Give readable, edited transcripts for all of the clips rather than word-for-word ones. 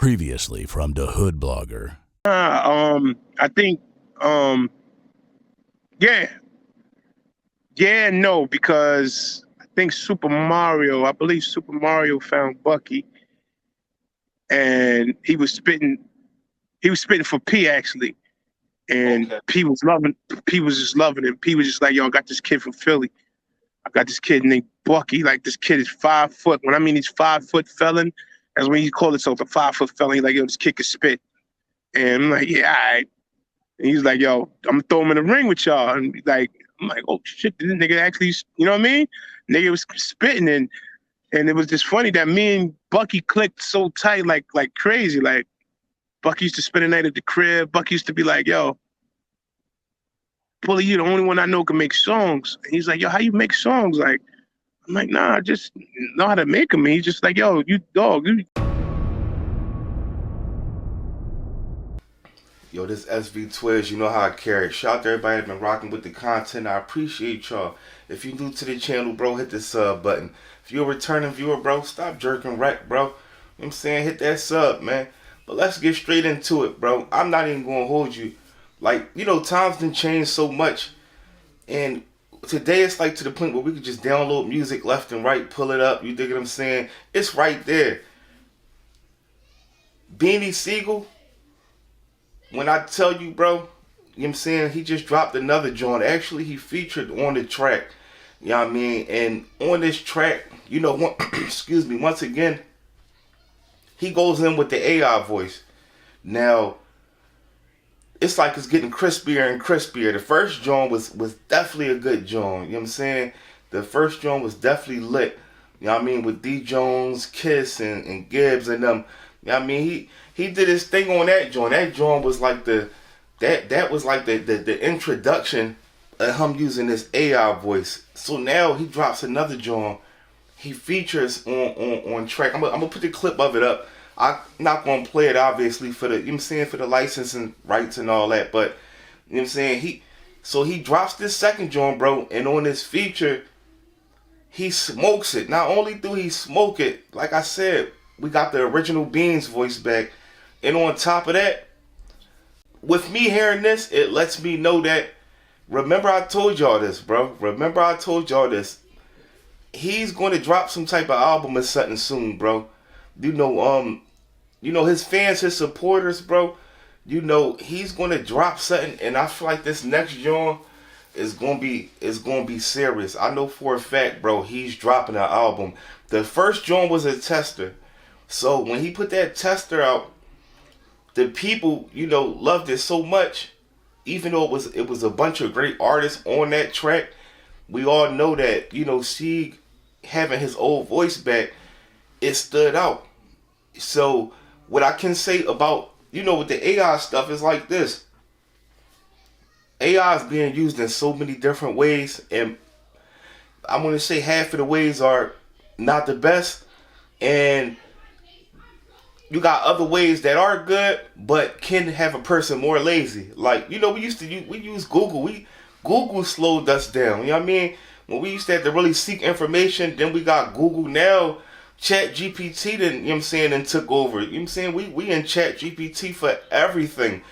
Previously from the Hood Blogger. I think, yeah, no, because I think I believe Super Mario found Bucky, and he was spitting for P actually, and Okay. P was just loving him. P was just like, yo, I got this kid from Philly. I got this kid named Bucky. Like, this kid is 5 foot. When I mean he's 5 foot felon, that's when he called himself a 5 foot felon. He's like, yo, this kid can spit. And I'm like, yeah, all right. And he's like, yo, I'm gonna throw him in the ring with y'all. And I'm like, oh shit, this nigga actually, you know what I mean? Nigga was spitting, and it was just funny that me and Bucky clicked so tight, like crazy. Like, Bucky used to spend the night at the crib. Bucky used to be like, yo, Bully, you the only one I know can make songs. And he's like, yo, how you make songs? Like, I'm like, nah, I just know how to make them. And he's just like, yo, you dog, you. Yo, this SV Twiz, you know how I carry it. Shout out to everybody that's been rocking with the content. I appreciate y'all. If you're new to the channel, bro, hit the sub button. If you're a returning viewer, bro, stop jerking wreck, bro. You know what I'm saying? Hit that sub, man. But let's get straight into it, bro. I'm not even going to hold you. Like, you know, times done changed so much. And today it's like to the point where we could just download music left and right, pull it up. You dig what I'm saying? It's right there. Beanie Sigel, when I tell you, bro, you know what I'm saying, he just dropped another joint. Actually, he featured on the track. You know what I mean? And on this track, you know, excuse me, once again, he goes in with the AI voice. Now, it's like it's getting crispier and crispier. The first joint was definitely a good joint. You know what I'm saying? The first joint was definitely lit. You know what I mean? With D. Jones, Kiss, and Gibbs and them. You know what I mean? He did his thing on that joint. That joint was like that was like the introduction of him using this AI voice. So now he drops another joint. He features on track. I'm gonna put the clip of it up. I'm not gonna play it obviously for the, you know what I'm saying, for the licensing rights and all that, but you know what I'm saying, he drops this second joint, bro, and on this feature, he smokes it. Not only do he smoke it, like I said, we got the original Beans voice back. And on top of that, with me hearing this, it lets me know that, remember I told y'all this, bro. Remember I told y'all this. He's going to drop some type of album or something soon, bro. You know his fans, his supporters, bro. You know he's going to drop something, and I feel like this next joint is gonna be serious. I know for a fact, bro, he's dropping an album. The first joint was a tester. So when he put that tester out, the people, you know, loved it so much. Even though it was a bunch of great artists on that track, we all know that, you know, Sieg having his old voice back, it stood out. So what I can say about, you know, with the AI stuff is like this. AI is being used in so many different ways, and I'm going to say half of the ways are not the best, and you got other ways that are good, but can have a person more lazy. Like, you know, we use Google. Google slowed us down. You know what I mean? When we used to have to really seek information, then we got Google. Now, Chat GPT then, you know what I'm saying, and took over. You know what I'm saying? We in Chat GPT for everything.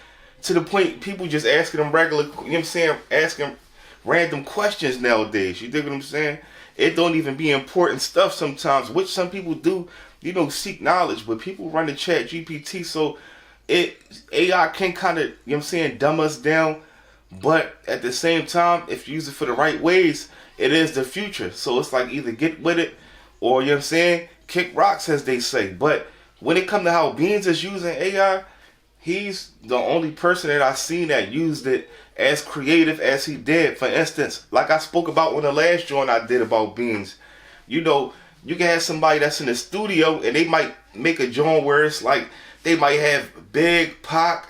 To the point people just asking them regular, you know what I'm saying, asking random questions nowadays. You dig what I'm saying? It don't even be important stuff sometimes, which some people do, you know, seek knowledge, but people run the Chat GPT, so AI can kind of, you know what I'm saying, dumb us down, but at the same time, if you use it for the right ways, it is the future. So it's like either get with it or, you know what I'm saying, kick rocks, as they say. But when it comes to how Beans is using AI, he's the only person that I've seen that used it as creative as he did. For instance, like I spoke about on the last joint I did about Beans. You know, you can have somebody that's in the studio and they might make a joint where it's like they might have Big, Pac,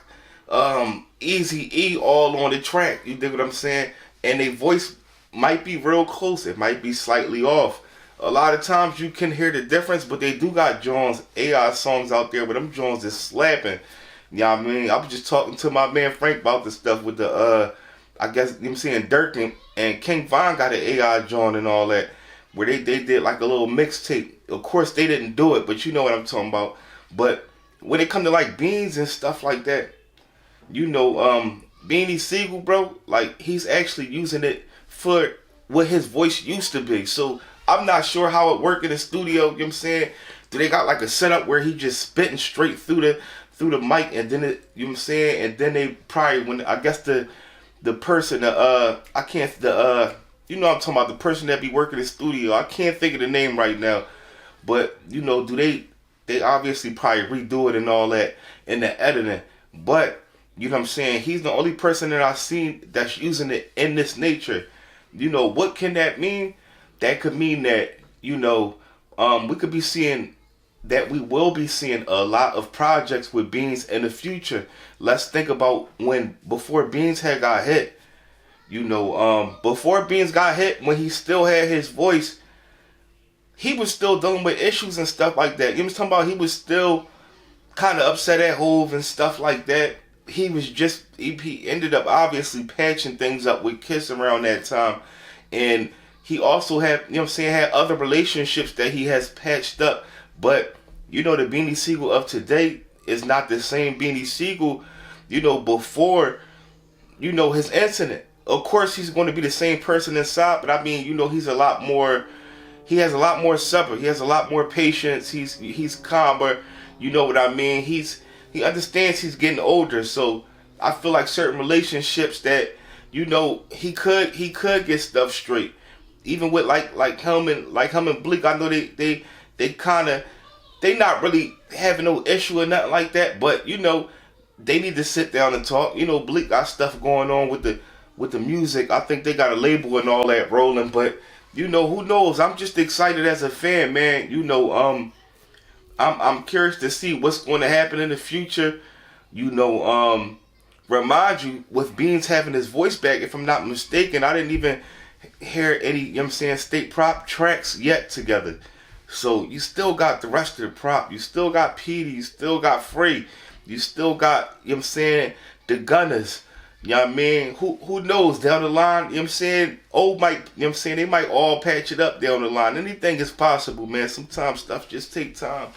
Easy E all on the track. You dig what I'm saying? And their voice might be real close. It might be slightly off. A lot of times you can hear the difference, but they do got Jones AI songs out there, but them Jones is slapping. You know what I mean? I was just talking to my man Frank about this stuff with the, I guess, you know what I'm saying, Dirk and King Von got an AI joint and all that, where they did like a little mixtape. Of course, they didn't do it, but you know what I'm talking about. But when it come to like beans and stuff like that, you know, Beanie Sigel, bro, like he's actually using it for what his voice used to be. So I'm not sure how it work in the studio. You know what I'm saying? Do they got like a setup where he just spitting straight through the mic, and then it, you know what I'm saying? And then they probably, when I guess the person, I can't, you know what I'm talking about, the person that be working in the studio, I can't think of the name right now, but you know, do they obviously probably redo it and all that in the editing, but you know what I'm saying, he's the only person that I've seen that's using it in this nature. You know, what can that mean? That could mean that, you know, we could be seeing that we will be seeing a lot of projects with Beans in the future. Let's think about before Beans had got hit. You know, before Beans got hit, when he still had his voice, he was still dealing with issues and stuff like that. You know what I'm talking about? He was still kind of upset at Hove and stuff like that. He was just, he ended up obviously patching things up with Kiss around that time. And he also had, you know what I'm saying, had other relationships that he has patched up. But, you know, the Beanie Sigel of today is not the same Beanie Sigel, you know, before, you know, his incident. Of course, he's going to be the same person inside, but I mean, you know, he has a lot more supper. He has a lot more patience. He's calmer. You know what I mean? He understands he's getting older. So I feel like certain relationships that, you know, he could get stuff straight. Even with like him and Bleak, I know they not really having no issue or nothing like that, but you know, they need to sit down and talk. You know, Bleak got stuff going on with the music. I think they got a label and all that rolling, but you know, who knows? I'm just excited as a fan, man. You know, I'm curious to see what's going to happen in the future. You know, remind you, with Beans having his voice back, if I'm not mistaken, I didn't even hear any, you know what I'm saying, state prop tracks yet together. So you still got the rest of the prop. You still got Petey. You still got Free. You still got, you know what I'm saying, the Gunners. You know what I mean? Who knows down the line, you know what I'm saying? You know what I'm saying? They might all patch it up down the line. Anything is possible, man. Sometimes stuff just take time.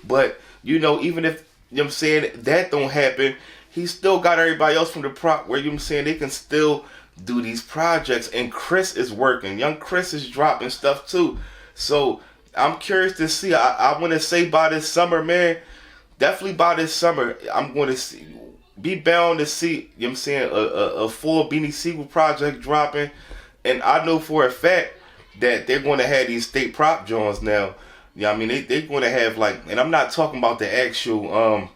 But, you know, even if, you know what I'm saying, that don't happen, he still got everybody else from the prop where, you know what I'm saying, they can still do these projects. And Chris is working. Young Chris is dropping stuff too. So I'm curious to see. I want to say by this summer, man, definitely by this summer, I'm going to be bound to see, you know what I'm saying, a full Beanie Sigel project dropping. And I know for a fact that they're going to have these state prop joints now. Yeah, I mean, they're going to have, like, and I'm not talking about the actual,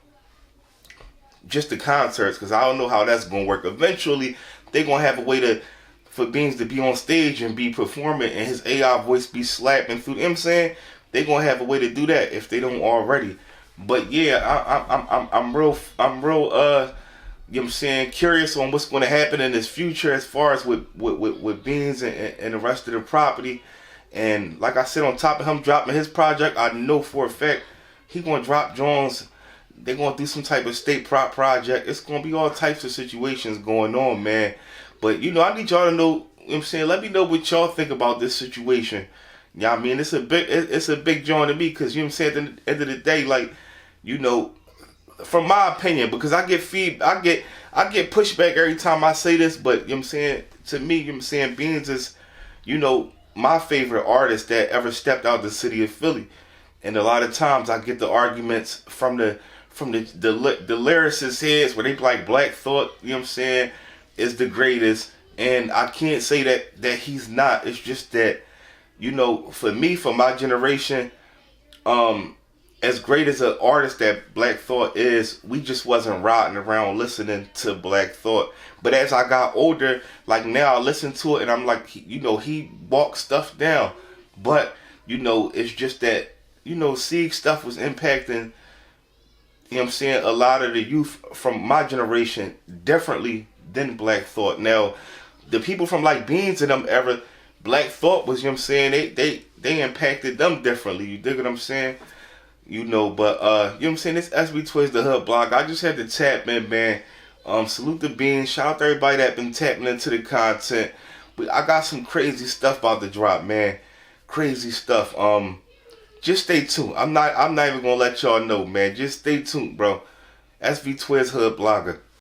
just the concerts, because I don't know how that's going to work. Eventually, they're going to have a way for Beans to be on stage and be performing and his AI voice be slapping through, you know what I'm saying? They're going to have a way to do that if they don't already. But yeah, I'm real, you know what I'm saying, curious on what's going to happen in this future as far as with Beans and the rest of the property. And like I said, on top of him dropping his project, I know for a fact he going to drop Jones. They're going to do some type of state prop project. It's going to be all types of situations going on, man. But, you know, I need y'all to know, you know what I'm saying, let me know what y'all think about this situation. Yeah, I mean, it's a big joint to me, because, you know what I'm saying, at the end of the day, like, you know, from my opinion, because I get pushback every time I say this, but, you know what I'm saying, to me, you know what I'm saying, Beans is, you know, my favorite artist that ever stepped out the city of Philly. And a lot of times I get the arguments from the lyricists' heads where they be like, Black Thought, you know what I'm saying, is the greatest. And I can't say that he's not. It's just that, you know, for me, for my generation, as great as an artist that Black Thought is, we just wasn't riding around listening to Black Thought. But as I got older, like now I listen to it and I'm like, you know, he walked stuff down. But, you know, it's just that, you know, Sieg stuff was impacting, you know what I'm saying, a lot of the youth from my generation differently than Black Thought. Now, the people from like Beans and them era, Black Thought was, you know what I'm saying, they impacted them differently. You dig what I'm saying? You know, but, you know what I'm saying, this SB Twiz the Hood blog, I just had to tap in, man. Salute the Beans. Shout out to everybody that been tapping into the content. But I got some crazy stuff about to drop, man. Crazy stuff. just stay tuned. I'm not even gonna let y'all know, man. Just stay tuned, bro. SV Twiz Hood Blogger.